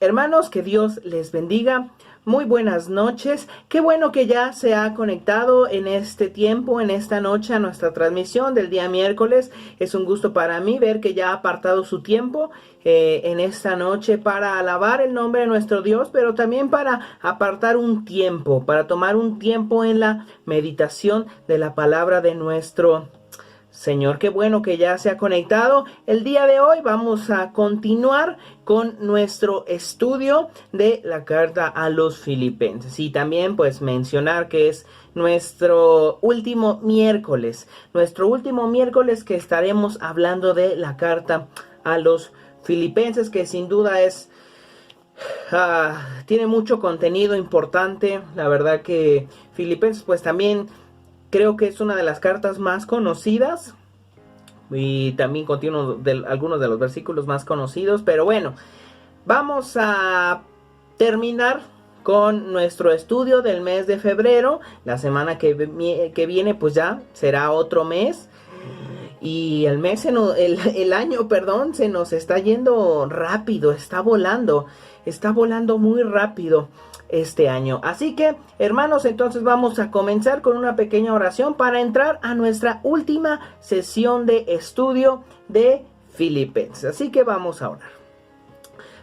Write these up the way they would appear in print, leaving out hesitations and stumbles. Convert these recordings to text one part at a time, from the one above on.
Hermanos, que Dios les bendiga. Muy buenas noches. Qué bueno que ya se ha conectado en este tiempo, en esta noche, a nuestra transmisión del día miércoles. Es un gusto para mí ver que ya ha apartado su tiempo en esta noche para alabar el nombre de nuestro Dios, pero también para apartar un tiempo, para tomar un tiempo en la meditación de la palabra de nuestro Señor. Qué bueno que ya se ha conectado. El día de hoy vamos a continuar con nuestro estudio de la carta a los Filipenses. Y también pues mencionar que es nuestro último miércoles. Nuestro último miércoles que estaremos hablando de la carta a los Filipenses, que sin duda es... tiene mucho contenido importante. La verdad que Filipenses pues también creo que es una de las cartas más conocidas y también contiene algunos de los versículos más conocidos. Pero bueno, vamos a terminar con nuestro estudio del mes de febrero. La semana que viene pues ya será otro mes. Y el año, perdón, se nos está yendo rápido, está volando muy rápido este año. Así que, hermanos, entonces vamos a comenzar con una pequeña oración para entrar a nuestra última sesión de estudio de Filipenses. Así que vamos a orar.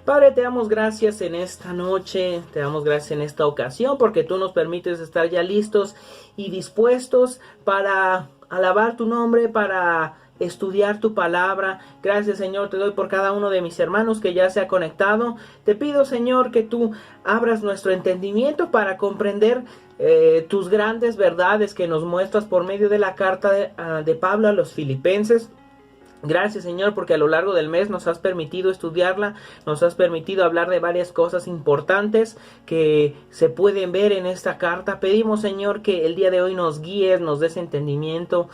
Padre, te damos gracias en esta noche, te damos gracias en esta ocasión, porque tú nos permites estar ya listos y dispuestos para alabar tu nombre, para estudiar tu palabra. Gracias, Señor, te doy por cada uno de mis hermanos que ya se ha conectado. Te pido, Señor, que tú abras nuestro entendimiento para comprender tus grandes verdades que nos muestras por medio de la carta de Pablo a los Filipenses. Gracias, Señor, porque a lo largo del mes nos has permitido estudiarla, nos has permitido hablar de varias cosas importantes que se pueden ver en esta carta. Pedimos, Señor, que el día de hoy nos guíes, nos des entendimiento,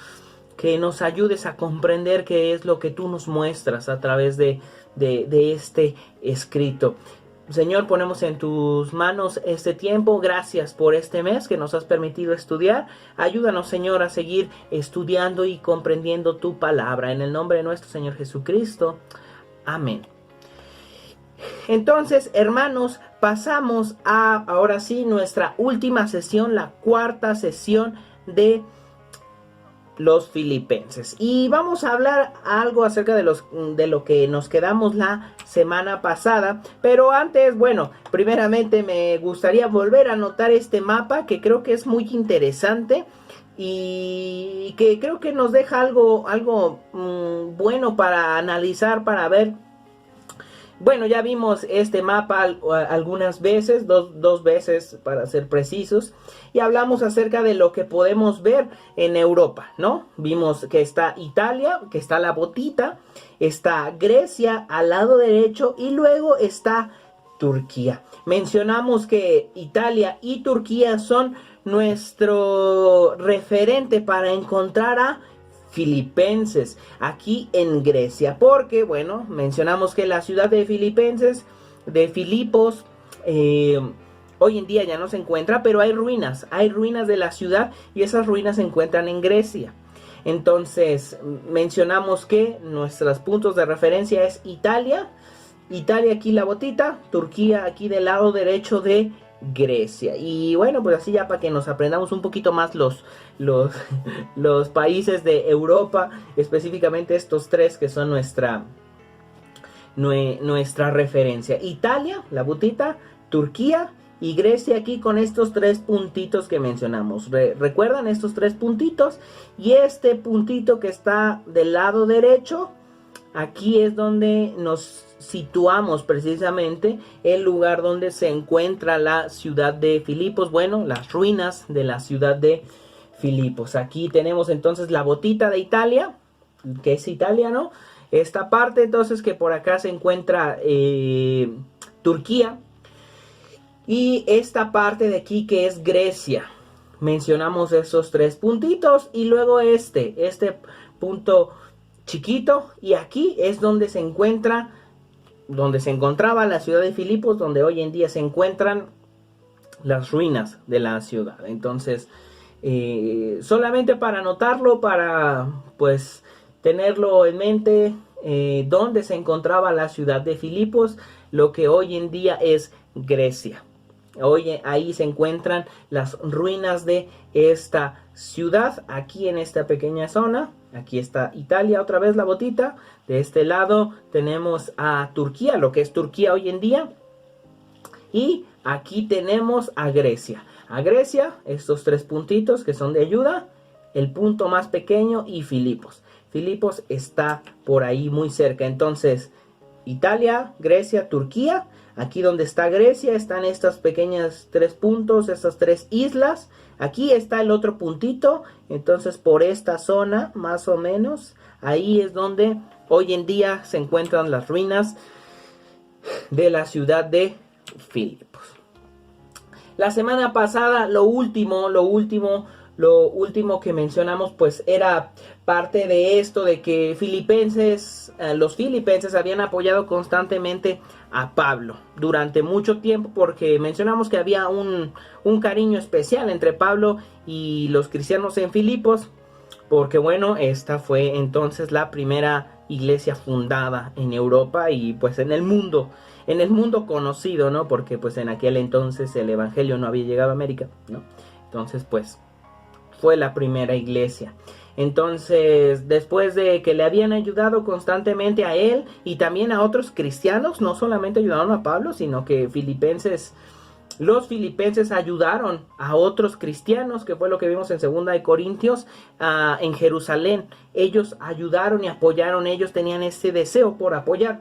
que nos ayudes a comprender qué es lo que tú nos muestras a través de este escrito. Señor, ponemos en tus manos este tiempo. Gracias por este mes que nos has permitido estudiar. Ayúdanos, Señor, a seguir estudiando y comprendiendo tu palabra. En el nombre de nuestro Señor Jesucristo. Amén. Entonces, hermanos, pasamos a, ahora sí, nuestra última sesión, la cuarta sesión de los Filipenses. Y vamos a hablar algo acerca de lo que nos quedamos la semana pasada. Pero antes, bueno, primeramente me gustaría volver a anotar este mapa que creo que es muy interesante y que creo que nos deja algo bueno para analizar, para ver. Bueno, ya vimos este mapa algunas veces, dos veces para ser precisos, y hablamos acerca de lo que podemos ver en Europa, ¿no? Vimos que está Italia, que está la botita, está Grecia al lado derecho y luego está Turquía. Mencionamos que Italia y Turquía son nuestro referente para encontrar a Filipenses aquí en Grecia, porque bueno, mencionamos que la ciudad de Filipenses, de Filipos, hoy en día ya no se encuentra, pero hay ruinas de la ciudad y esas ruinas se encuentran en Grecia. Entonces mencionamos que nuestros puntos de referencia es Italia aquí la botita, Turquía aquí del lado derecho de Grecia. Y bueno, pues así ya para que nos aprendamos un poquito más los países de Europa, específicamente estos tres que son nuestra referencia. Italia, la botita, Turquía y Grecia aquí con estos tres puntitos que mencionamos. ¿Recuerdan estos tres puntitos? Y este puntito que está del lado derecho, aquí es donde nos situamos precisamente, el lugar donde se encuentra la ciudad de Filipos, bueno, las ruinas de la ciudad de Filipos. Aquí tenemos entonces la botita de Italia, que es Italia, ¿no? Esta parte entonces que por acá se encuentra Turquía, y esta parte de aquí que es Grecia. Mencionamos esos tres puntitos y luego este punto chiquito, y aquí es donde se encontraba la ciudad de Filipos, donde hoy en día se encuentran las ruinas de la ciudad. Entonces, solamente para anotarlo, para pues tenerlo en mente, donde se encontraba la ciudad de Filipos, lo que hoy en día es Grecia. Hoy ahí se encuentran las ruinas de esta ciudad, aquí en esta pequeña zona. Aquí está Italia, otra vez la botita. De este lado tenemos a Turquía, lo que es Turquía hoy en día. Y aquí tenemos a Grecia. A Grecia, estos tres puntitos que son de ayuda, el punto más pequeño y Filipos. Filipos está por ahí muy cerca. Entonces, Italia, Grecia, Turquía. Aquí donde está Grecia están estas pequeñas tres puntos, estas tres islas. Aquí está el otro puntito. Entonces por esta zona más o menos, ahí es donde hoy en día se encuentran las ruinas de la ciudad de Filipos. La semana pasada lo último que mencionamos pues era parte de esto de que los filipenses habían apoyado constantemente a Pablo durante mucho tiempo, porque mencionamos que había un cariño especial entre Pablo y los cristianos en Filipos, porque bueno, esta fue entonces la primera iglesia fundada en Europa y pues en el mundo conocido, ¿no? Porque pues en aquel entonces el evangelio no había llegado a América, ¿no? Entonces pues fue la primera iglesia. Entonces, después de que le habían ayudado constantemente a él y también a otros cristianos, no solamente ayudaron a Pablo, sino que los filipenses ayudaron a otros cristianos, que fue lo que vimos en 2 de Corintios, en Jerusalén. Ellos ayudaron y apoyaron, ellos tenían ese deseo por apoyar.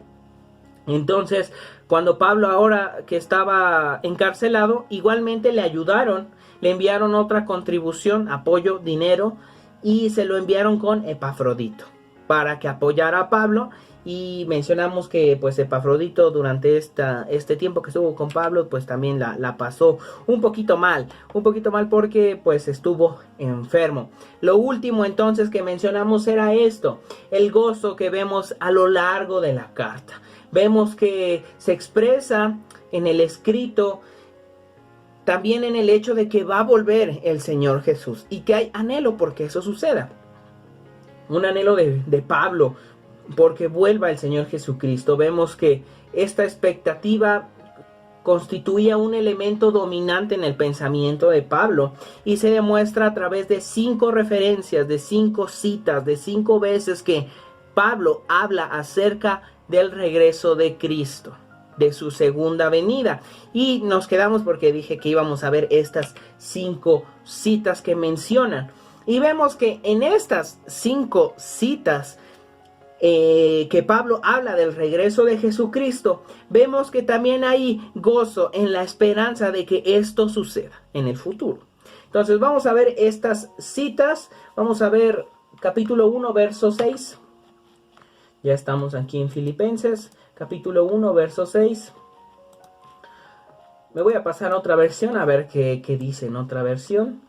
Entonces, cuando Pablo, ahora que estaba encarcelado, igualmente le ayudaron, le enviaron otra contribución, apoyo, dinero, y se lo enviaron con Epafrodito para que apoyara a Pablo. Y mencionamos que pues Epafrodito durante este tiempo que estuvo con Pablo pues también la pasó un poquito mal porque pues estuvo enfermo. Lo último entonces que mencionamos era esto, el gozo que vemos a lo largo de la carta. Vemos que se expresa en el escrito, también en el hecho de que va a volver el Señor Jesús y que hay anhelo porque eso suceda. Un anhelo de Pablo porque vuelva el Señor Jesucristo. Vemos que esta expectativa constituía un elemento dominante en el pensamiento de Pablo y se demuestra a través de 5 referencias, de 5 citas, de 5 veces que Pablo habla acerca del regreso de Cristo, de su segunda venida. Y nos quedamos porque dije que íbamos a ver estas 5 citas que mencionan. Y vemos que en estas 5 citas que Pablo habla del regreso de Jesucristo, vemos que también hay gozo en la esperanza de que esto suceda en el futuro. Entonces vamos a ver estas citas. Vamos a ver capítulo 1, verso 6. Ya estamos aquí en Filipenses, capítulo 1, verso 6. Me voy a pasar a otra versión, a ver qué dice en otra versión.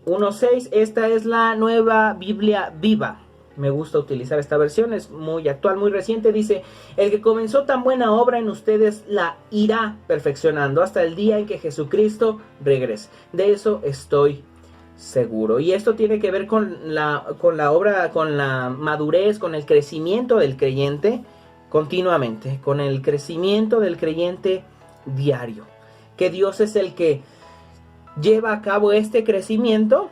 1.6, esta es la Nueva Biblia Viva. Me gusta utilizar esta versión, es muy actual, muy reciente. Dice, el que comenzó tan buena obra en ustedes la irá perfeccionando hasta el día en que Jesucristo regrese. De eso estoy seguro. Y esto tiene que ver con la obra, con la madurez, con el crecimiento del creyente continuamente, con el crecimiento del creyente diario. Que Dios es el que lleva a cabo este crecimiento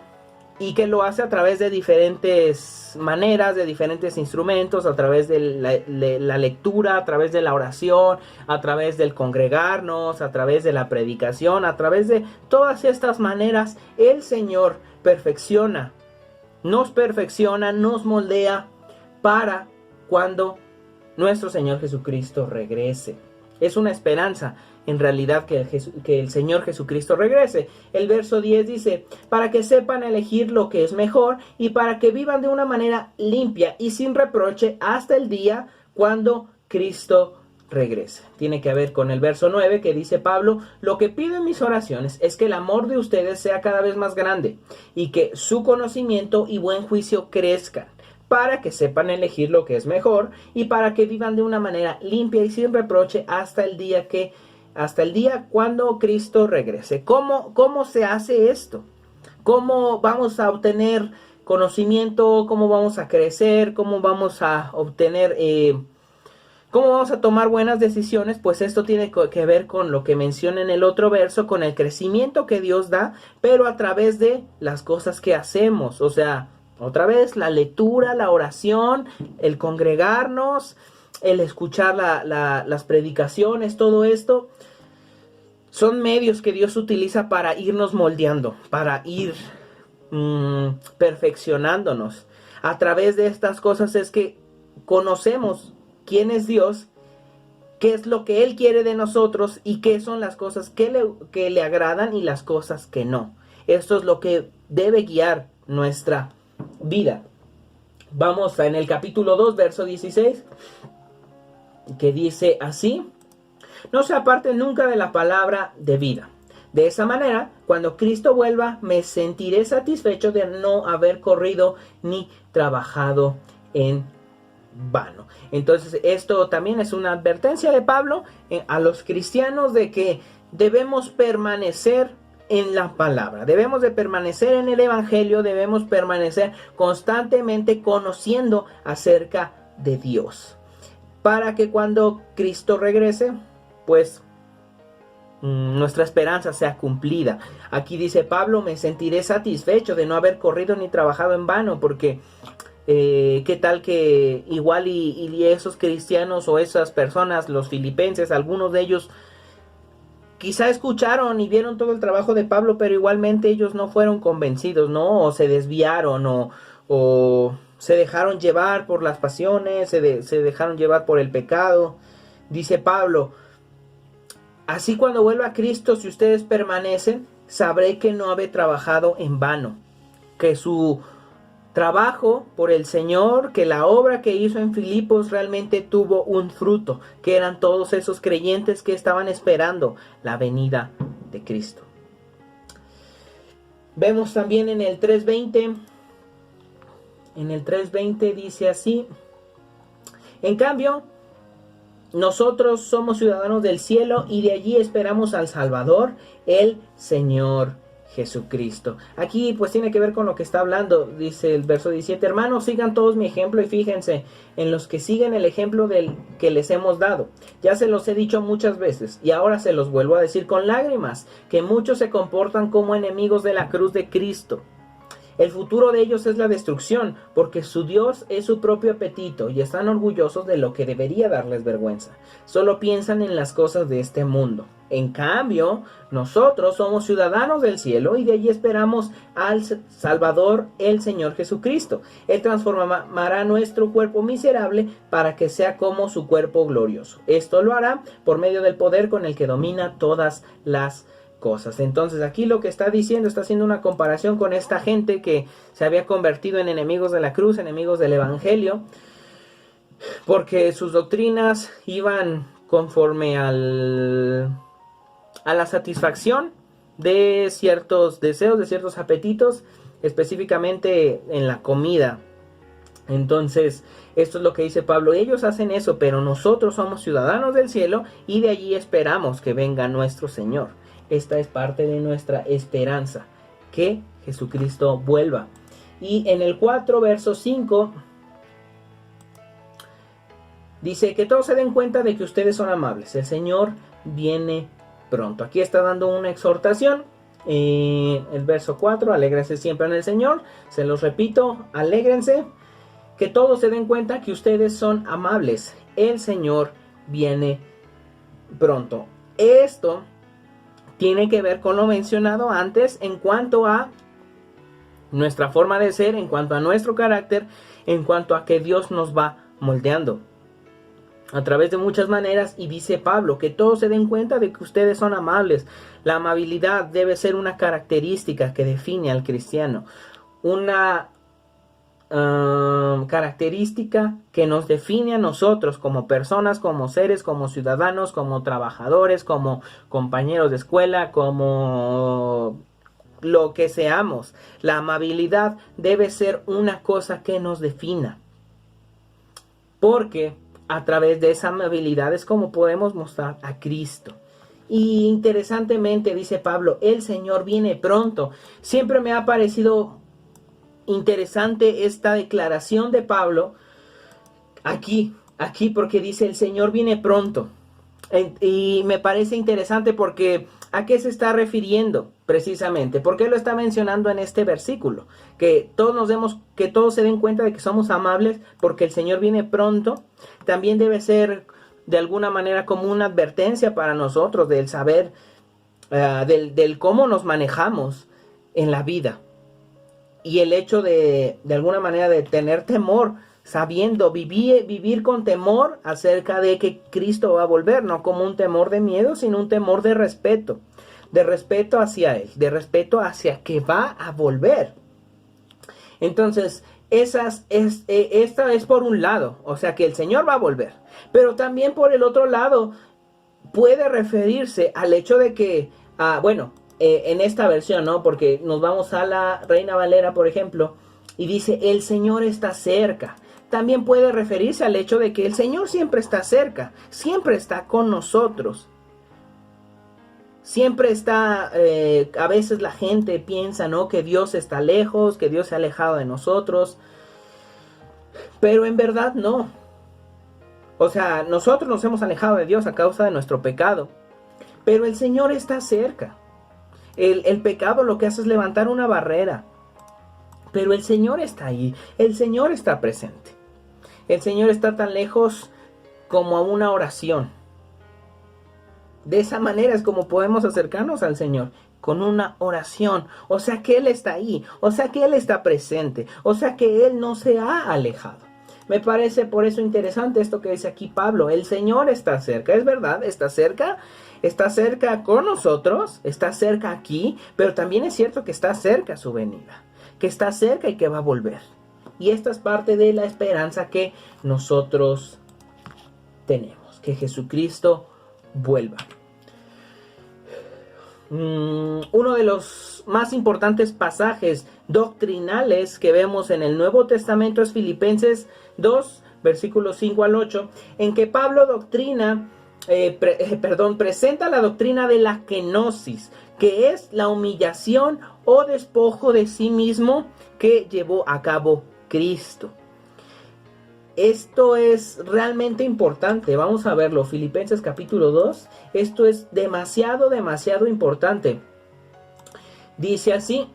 y que lo hace a través de diferentes maneras, de diferentes instrumentos, a través de la lectura, a través de la oración, a través del congregarnos, a través de la predicación, a través de todas estas maneras. El Señor nos moldea para cuando nuestro Señor Jesucristo regrese. Es una esperanza en realidad que el Señor Jesucristo regrese. El verso 10 dice, para que sepan elegir lo que es mejor y para que vivan de una manera limpia y sin reproche hasta el día cuando Cristo regrese. Tiene que ver con el verso 9 que dice Pablo, lo que pido en mis oraciones es que el amor de ustedes sea cada vez más grande y que su conocimiento y buen juicio crezcan, para que sepan elegir lo que es mejor y para que vivan de una manera limpia y sin reproche hasta el día cuando Cristo regrese. ¿Cómo se hace esto? ¿Cómo vamos a obtener conocimiento, cómo vamos a crecer, cómo vamos a obtener, cómo vamos a tomar buenas decisiones, pues esto tiene que ver con lo que menciona en el otro verso, con el crecimiento que Dios da, pero a través de las cosas que hacemos. O sea, otra vez, la lectura, la oración, el congregarnos, el escuchar las predicaciones, todo esto son medios que Dios utiliza para irnos moldeando, para ir perfeccionándonos. A través de estas cosas es que conocemos quién es Dios, qué es lo que Él quiere de nosotros y qué son las cosas que le agradan y las cosas que no. Esto es lo que debe guiar nuestra vida. Vamos en el capítulo 2, verso 16, que dice así: no se aparten nunca de la palabra de vida. De esa manera, cuando Cristo vuelva, me sentiré satisfecho de no haber corrido ni trabajado en vano. Entonces, esto también es una advertencia de Pablo a los cristianos de que debemos permanecer en la palabra, debemos de permanecer en el evangelio, debemos permanecer constantemente conociendo acerca de Dios, para que cuando Cristo regrese, pues nuestra esperanza sea cumplida. Aquí dice Pablo: me sentiré satisfecho de no haber corrido ni trabajado en vano, porque qué tal que igual y esos cristianos o esas personas, los filipenses, algunos de ellos quizá escucharon y vieron todo el trabajo de Pablo, pero igualmente ellos no fueron convencidos, ¿no? O se desviaron o se dejaron llevar por las pasiones, se dejaron llevar por el pecado. Dice Pablo: así cuando vuelva a Cristo, si ustedes permanecen, sabré que no habéis trabajado en vano, que su trabajo por el Señor, que la obra que hizo en Filipos realmente tuvo un fruto, que eran todos esos creyentes que estaban esperando la venida de Cristo. Vemos también en el 3:20, dice así: en cambio, nosotros somos ciudadanos del cielo y de allí esperamos al Salvador, el Señor Jesucristo. Aquí pues tiene que ver con lo que está hablando. Dice el verso 17: hermanos, sigan todos mi ejemplo y fíjense en los que siguen el ejemplo del que les hemos dado. Ya se los he dicho muchas veces y ahora se los vuelvo a decir con lágrimas, que muchos se comportan como enemigos de la cruz de Cristo. El futuro de ellos es la destrucción, porque su Dios es su propio apetito y están orgullosos de lo que debería darles vergüenza. Solo piensan en las cosas de este mundo. En cambio, nosotros somos ciudadanos del cielo y de allí esperamos al Salvador, el Señor Jesucristo. Él transformará nuestro cuerpo miserable para que sea como su cuerpo glorioso. Esto lo hará por medio del poder con el que domina todas las cosas. Entonces aquí lo que está diciendo, está haciendo una comparación con esta gente que se había convertido en enemigos de la cruz, enemigos del evangelio, porque sus doctrinas iban conforme a la satisfacción de ciertos deseos, de ciertos apetitos, específicamente en la comida. Entonces, esto es lo que dice Pablo: ellos hacen eso, pero nosotros somos ciudadanos del cielo y de allí esperamos que venga nuestro Señor. Esta es parte de nuestra esperanza, que Jesucristo vuelva. Y en el 4, verso 5, dice: que todos se den cuenta de que ustedes son amables. El Señor viene pronto. Aquí está dando una exhortación. El verso 4, alégrense siempre en el Señor. Se los repito, alégrense. Que todos se den cuenta que ustedes son amables. El Señor viene pronto. Esto tiene que ver con lo mencionado antes en cuanto a nuestra forma de ser, en cuanto a nuestro carácter, en cuanto a que Dios nos va moldeando a través de muchas maneras. Y dice Pablo: que todos se den cuenta de que ustedes son amables. La amabilidad debe ser una característica que define al cristiano, una característica que nos define a nosotros como personas, como seres, como ciudadanos, como trabajadores, como compañeros de escuela, como lo que seamos. La amabilidad debe ser una cosa que nos defina, porque a través de esa amabilidad es como podemos mostrar a Cristo. Y interesantemente dice Pablo: el Señor viene pronto. Siempre me ha parecido interesante esta declaración de Pablo aquí porque dice el Señor viene pronto. Y me parece interesante porque ¿a qué se está refiriendo precisamente? ¿Por qué lo está mencionando en este versículo? Que todos se den cuenta de que somos amables porque el Señor viene pronto. También debe ser de alguna manera como una advertencia para nosotros del saber, del cómo nos manejamos en la vida. Y el hecho de alguna manera de tener temor, sabiendo vivir con temor acerca de que Cristo va a volver, no como un temor de miedo, sino un temor de respeto hacia Él, de respeto hacia que va a volver. Entonces, esta es por un lado, o sea que el Señor va a volver, pero también por el otro lado puede referirse al hecho de que, en esta versión, ¿no? Porque nos vamos a la Reina Valera, por ejemplo, y dice, el Señor está cerca. También puede referirse al hecho de que el Señor siempre está cerca, siempre está con nosotros. Siempre está, a veces la gente piensa, ¿no? Que Dios está lejos, que Dios se ha alejado de nosotros. Pero en verdad no. O sea, nosotros nos hemos alejado de Dios a causa de nuestro pecado. Pero el Señor está cerca. El pecado lo que hace es levantar una barrera. Pero el Señor está ahí. El Señor está presente. El Señor está tan lejos como a una oración. De esa manera es como podemos acercarnos al Señor, con una oración. O sea que Él está ahí, o sea que Él está presente, o sea que Él no se ha alejado. Me parece por eso interesante esto que dice aquí Pablo. El Señor está cerca, es verdad, está cerca con nosotros, está cerca aquí, pero también es cierto que está cerca su venida, que está cerca y que va a volver. Y esta es parte de la esperanza que nosotros tenemos, que Jesucristo vuelva. Uno de los más importantes pasajes doctrinales que vemos en el Nuevo Testamento es Filipenses 2, versículos 5 al 8, en que Pablo presenta la doctrina de la kenosis, que es la humillación o despojo de sí mismo que llevó a cabo Cristo. Esto es realmente importante. Vamos a verlo. Filipenses capítulo 2. Esto es demasiado importante. Dice así: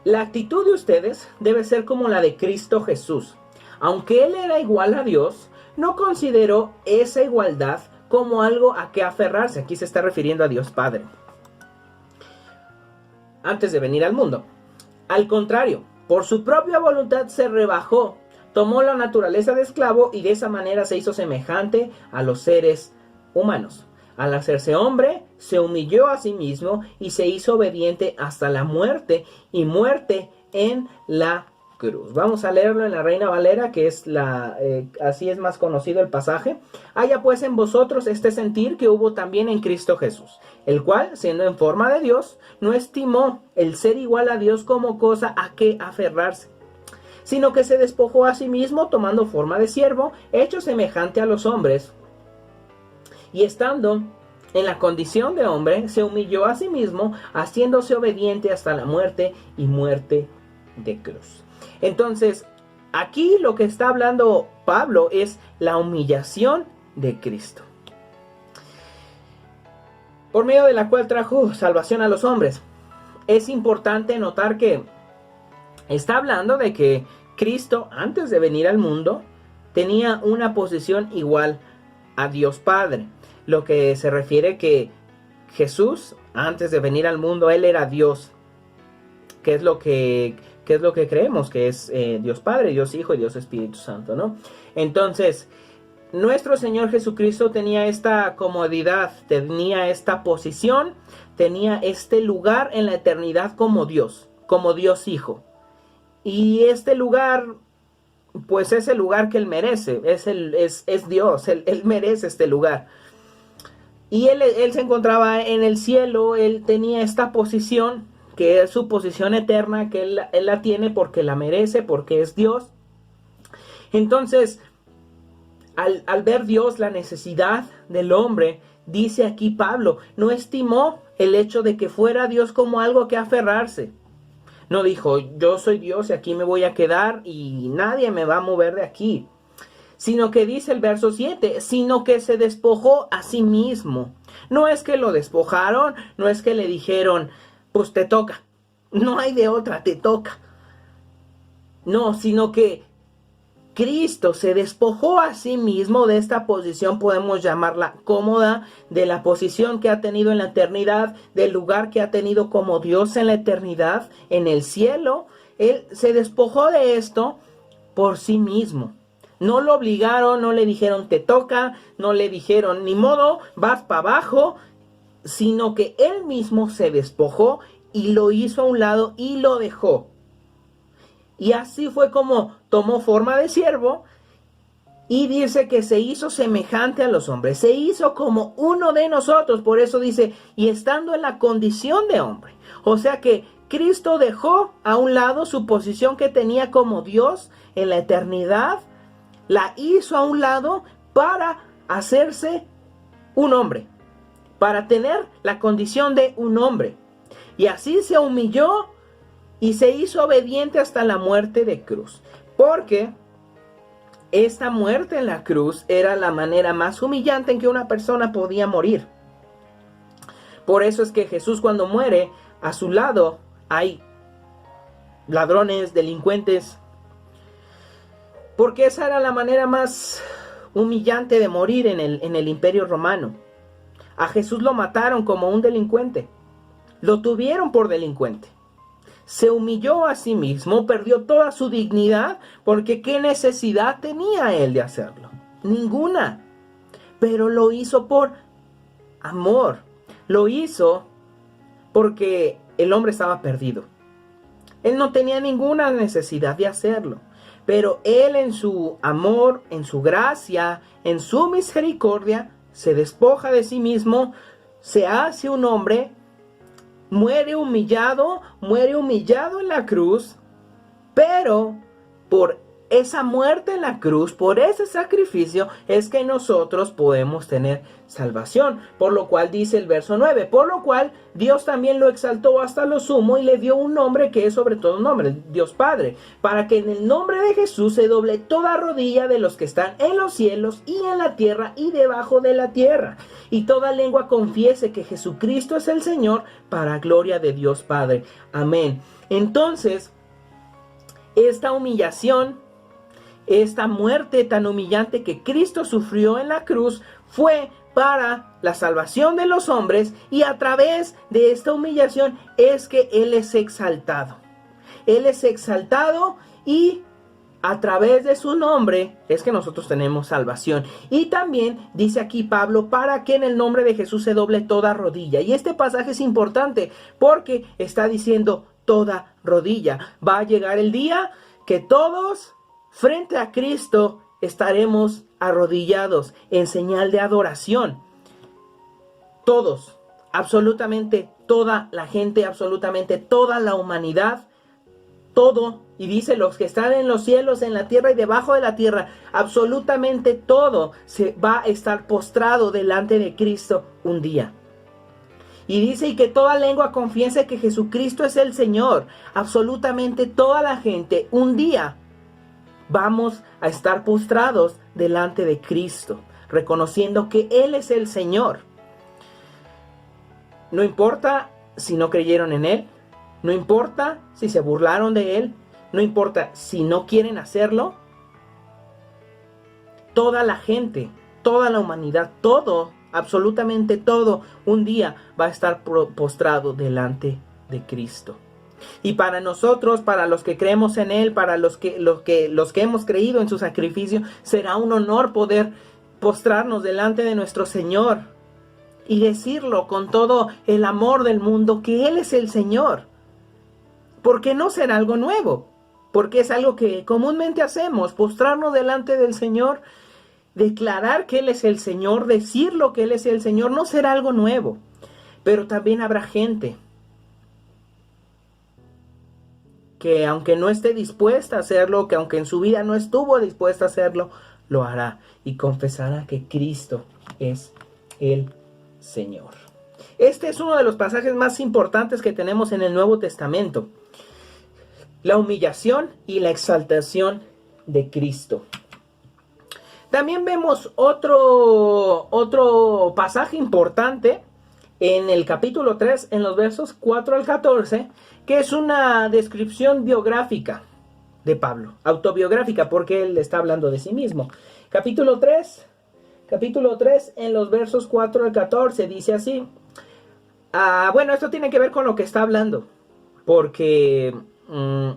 la actitud de ustedes debe ser como la de Cristo Jesús. Aunque Él era igual a Dios, no consideró esa igualdad como algo a que aferrarse. Aquí se está refiriendo a Dios Padre. Antes de venir al mundo. Al contrario, por su propia voluntad se rebajó, tomó la naturaleza de esclavo y de esa manera se hizo semejante a los seres humanos. Al hacerse hombre, se humilló a sí mismo y se hizo obediente hasta la muerte y muerte en la cruz. Vamos a leerlo en la Reina Valera, que es así es más conocido el pasaje. Haya pues en vosotros este sentir que hubo también en Cristo Jesús, el cual, siendo en forma de Dios, no estimó el ser igual a Dios como cosa a que aferrarse, sino que se despojó a sí mismo, tomando forma de siervo, hecho semejante a los hombres, y estando en la condición de hombre, se humilló a sí mismo, haciéndose obediente hasta la muerte y muerte de cruz. Entonces, aquí lo que está hablando Pablo es la humillación de Cristo, por medio de la cual trajo salvación a los hombres. Es importante notar que está hablando de que Cristo, antes de venir al mundo, tenía una posición igual a Dios Padre. Lo que se refiere que Jesús, antes de venir al mundo, Él era Dios. ¿Qué es lo que creemos? Que es Dios Padre, Dios Hijo y Dios Espíritu Santo, ¿no? Entonces, nuestro Señor Jesucristo tenía esta comodidad, tenía esta posición, tenía este lugar en la eternidad como Dios Hijo. Y este lugar, pues es el lugar que Él merece, es Dios, él merece este lugar. Y él se encontraba en el cielo, Él tenía esta posición, que es su posición eterna, que él la tiene porque la merece, porque es Dios. Entonces, al ver Dios la necesidad del hombre, dice aquí Pablo, no estimó el hecho de que fuera Dios como algo que aferrarse. No dijo, yo soy Dios y aquí me voy a quedar y nadie me va a mover de aquí. Sino que dice el verso 7, sino que se despojó a sí mismo. No es que lo despojaron, no es que le dijeron, pues te toca. No hay de otra, te toca. No, sino que Cristo se despojó a sí mismo de esta posición, podemos llamarla cómoda, de la posición que ha tenido en la eternidad, del lugar que ha tenido como Dios en la eternidad, en el cielo. Él se despojó de esto por sí mismo. No lo obligaron, no le dijeron te toca, no le dijeron ni modo, vas para abajo, sino que él mismo se despojó y lo hizo a un lado y lo dejó. Y así fue como tomó forma de siervo y dice que se hizo semejante a los hombres, se hizo como uno de nosotros, por eso dice, y estando en la condición de hombre. O sea que Cristo dejó a un lado su posición que tenía como Dios en la eternidad, la hizo a un lado para hacerse un hombre, para tener la condición de un hombre. Y así se humilló y se hizo obediente hasta la muerte de cruz. Porque esta muerte en la cruz era la manera más humillante en que una persona podía morir. Por eso es que Jesús, cuando muere, a su lado hay ladrones, delincuentes. Porque esa era la manera más humillante de morir en el Imperio Romano. A Jesús lo mataron como un delincuente. Lo tuvieron por delincuente. Se humilló a sí mismo, perdió toda su dignidad, porque ¿qué necesidad tenía él de hacerlo? Ninguna. Pero lo hizo por amor. Lo hizo porque el hombre estaba perdido. Él no tenía ninguna necesidad de hacerlo. Pero él en su amor, en su gracia, en su misericordia, se despoja de sí mismo, se hace un hombre, muere humillado en la cruz, pero por esa muerte en la cruz, por ese sacrificio, es que nosotros podemos tener salvación. Por lo cual dice el verso 9, por lo cual Dios también lo exaltó hasta lo sumo y le dio un nombre que es sobre todo nombre, Dios Padre, para que en el nombre de Jesús se doble toda rodilla de los que están en los cielos y en la tierra y debajo de la tierra, y toda lengua confiese que Jesucristo es el Señor, para gloria de Dios Padre. Amén. Entonces, esta humillación, esta muerte tan humillante que Cristo sufrió en la cruz, fue para la salvación de los hombres, y a través de esta humillación es que Él es exaltado. Él es exaltado y a través de su nombre es que nosotros tenemos salvación. Y también dice aquí Pablo, para que en el nombre de Jesús se doble toda rodilla. Y este pasaje es importante porque está diciendo toda rodilla. Va a llegar el día que todos frente a Cristo estaremos arrodillados en señal de adoración. Todos, absolutamente toda la gente, absolutamente toda la humanidad, todo, y dice los que están en los cielos, en la tierra y debajo de la tierra, absolutamente todo se va a estar postrado delante de Cristo un día. Y dice, y que toda lengua confiese que Jesucristo es el Señor. Absolutamente toda la gente un día vamos a estar postrados delante de Cristo, reconociendo que Él es el Señor. No importa si no creyeron en Él, no importa si se burlaron de Él, no importa si no quieren hacerlo. Toda la gente, toda la humanidad, todo, absolutamente todo, un día va a estar postrado delante de Cristo. Y para nosotros, para los que creemos en Él, para los que hemos creído en su sacrificio, será un honor poder postrarnos delante de nuestro Señor y decirlo con todo el amor del mundo que Él es el Señor. Porque no será algo nuevo, porque es algo que comúnmente hacemos, postrarnos delante del Señor, declarar que Él es el Señor, decirlo que Él es el Señor, no será algo nuevo. Pero también habrá gente que aunque no esté dispuesta a hacerlo, que aunque en su vida no estuvo dispuesta a hacerlo, lo hará y confesará que Cristo es el Señor. Este es uno de los pasajes más importantes que tenemos en el Nuevo Testamento. la humillación y la exaltación de Cristo. También vemos otro pasaje importante en el capítulo 3, en los versos 4 al 14, que es una descripción biográfica de Pablo, autobiográfica, porque él está hablando de sí mismo. Capítulo 3, en los versos 4 al 14, dice así. Bueno, esto tiene que ver con lo que está hablando, porque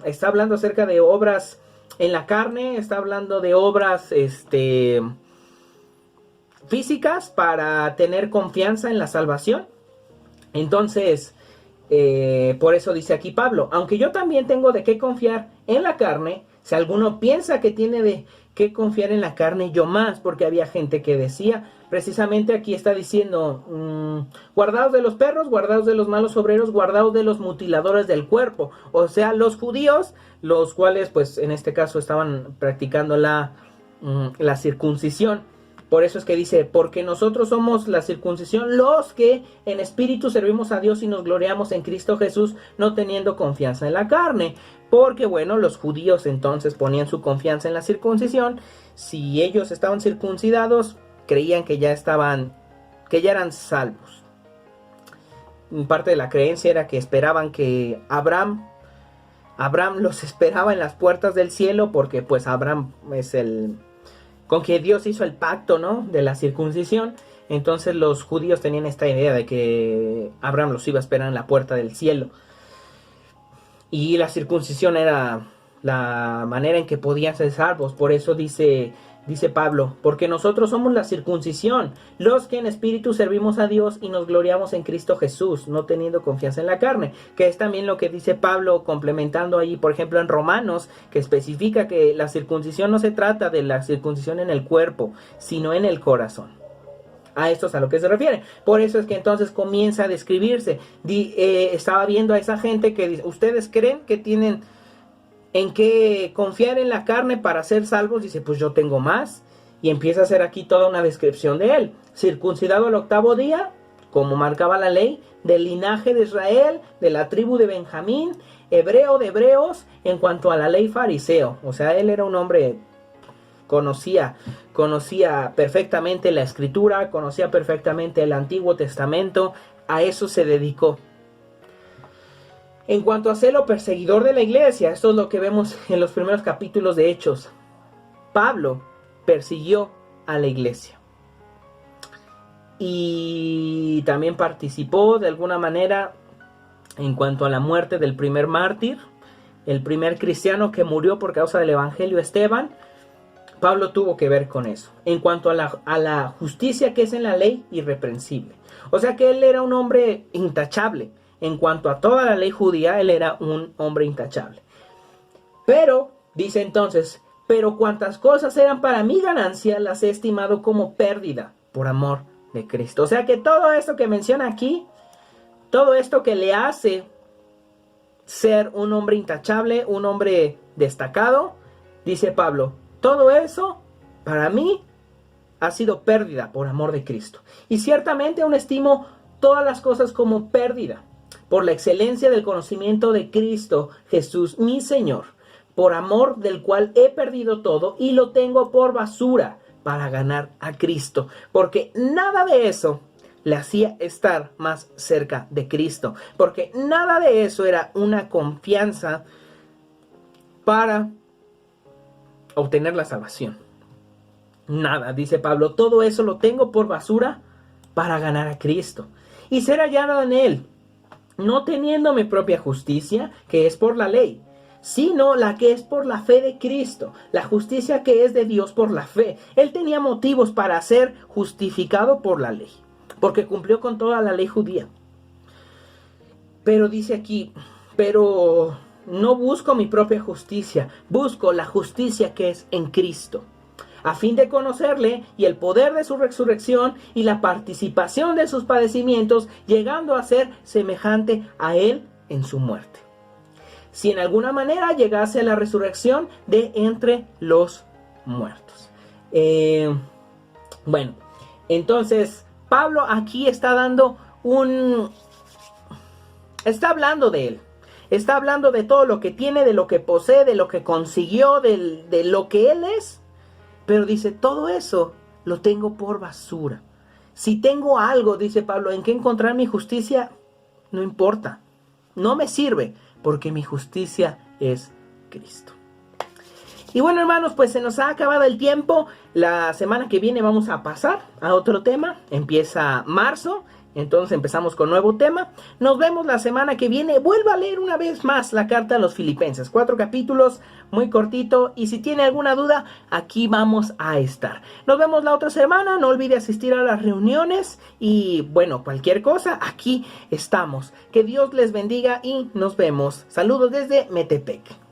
está hablando acerca de obras en la carne, está hablando de obras físicas para tener confianza en la salvación. Entonces, por eso dice aquí Pablo, aunque yo también tengo de qué confiar en la carne, si alguno piensa que tiene de qué confiar en la carne, yo más, porque había gente que decía, precisamente aquí está diciendo, guardaos de los perros, guardaos de los malos obreros, guardaos de los mutiladores del cuerpo, o sea, los judíos, los cuales pues en este caso estaban practicando la circuncisión. Por eso es que dice, porque nosotros somos la circuncisión, los que en espíritu servimos a Dios y nos gloriamos en Cristo Jesús, no teniendo confianza en la carne. Porque bueno, los judíos entonces ponían su confianza en la circuncisión. Si ellos estaban circuncidados, creían que ya eran salvos. Parte de la creencia era que esperaban que Abraham los esperaba en las puertas del cielo, porque pues Abraham es con que Dios hizo el pacto, ¿no?, de la circuncisión. Entonces los judíos tenían esta idea de que Abraham los iba a esperar en la puerta del cielo. Y la circuncisión era la manera en que podían ser salvos. Por eso dice Pablo, porque nosotros somos la circuncisión, los que en espíritu servimos a Dios y nos gloriamos en Cristo Jesús, no teniendo confianza en la carne, que es también lo que dice Pablo, complementando ahí, por ejemplo, en Romanos, que especifica que la circuncisión no se trata de la circuncisión en el cuerpo, sino en el corazón. A esto es a lo que se refiere. Por eso es que entonces comienza a describirse. Estaba viendo a esa gente que dice, ¿ustedes creen que tienen en qué confiar en la carne para ser salvos? Dice, pues yo tengo más. Y empieza a hacer aquí toda una descripción de él. Circuncidado al 8º día, como marcaba la ley, del linaje de Israel, de la tribu de Benjamín, hebreo de hebreos, en cuanto a la ley fariseo. O sea, él era un hombre, conocía perfectamente la escritura, conocía perfectamente el Antiguo Testamento, a eso se dedicó. En cuanto a celo perseguidor de la iglesia, esto es lo que vemos en los primeros capítulos de Hechos. Pablo persiguió a la iglesia. Y también participó de alguna manera en cuanto a la muerte del primer mártir, el primer cristiano que murió por causa del evangelio, Esteban. Pablo tuvo que ver con eso. En cuanto a la justicia que es en la ley, irreprensible. O sea que él era un hombre intachable. En cuanto a toda la ley judía, él era un hombre intachable. Pero, dice entonces, pero cuantas cosas eran para mi ganancia, las he estimado como pérdida por amor de Cristo. O sea que todo esto que menciona aquí, todo esto que le hace ser un hombre intachable, un hombre destacado, dice Pablo, todo eso para mí ha sido pérdida por amor de Cristo. Y ciertamente aún estimo todas las cosas como pérdida por la excelencia del conocimiento de Cristo Jesús, mi Señor, por amor del cual he perdido todo y lo tengo por basura para ganar a Cristo, porque nada de eso le hacía estar más cerca de Cristo, porque nada de eso era una confianza para obtener la salvación. Nada, dice Pablo, todo eso lo tengo por basura para ganar a Cristo y ser hallado en Él, no teniendo mi propia justicia, que es por la ley, sino la que es por la fe de Cristo, la justicia que es de Dios por la fe. Él tenía motivos para ser justificado por la ley, porque cumplió con toda la ley judía. Pero dice aquí, pero no busco mi propia justicia, busco la justicia que es en Cristo, a fin de conocerle y el poder de su resurrección y la participación de sus padecimientos, llegando a ser semejante a él en su muerte, si en alguna manera llegase a la resurrección de entre los muertos. Bueno, entonces Pablo aquí está hablando está hablando de él. Está hablando de todo lo que tiene, de lo que posee, de lo que consiguió, de lo que él es. Pero dice, todo eso lo tengo por basura. Si tengo algo, dice Pablo, en que encontrar mi justicia, no importa. No me sirve, porque mi justicia es Cristo. Y bueno, hermanos, pues se nos ha acabado el tiempo. La semana que viene vamos a pasar a otro tema. Empieza marzo, entonces empezamos con nuevo tema. Nos vemos la semana que viene. Vuelva a leer una vez más la carta a los Filipenses. 4 capítulos, muy cortito. Y si tiene alguna duda, aquí vamos a estar. Nos vemos la otra semana. No olvide asistir a las reuniones. Y bueno, cualquier cosa, aquí estamos. Que Dios les bendiga y nos vemos. Saludos desde Metepec.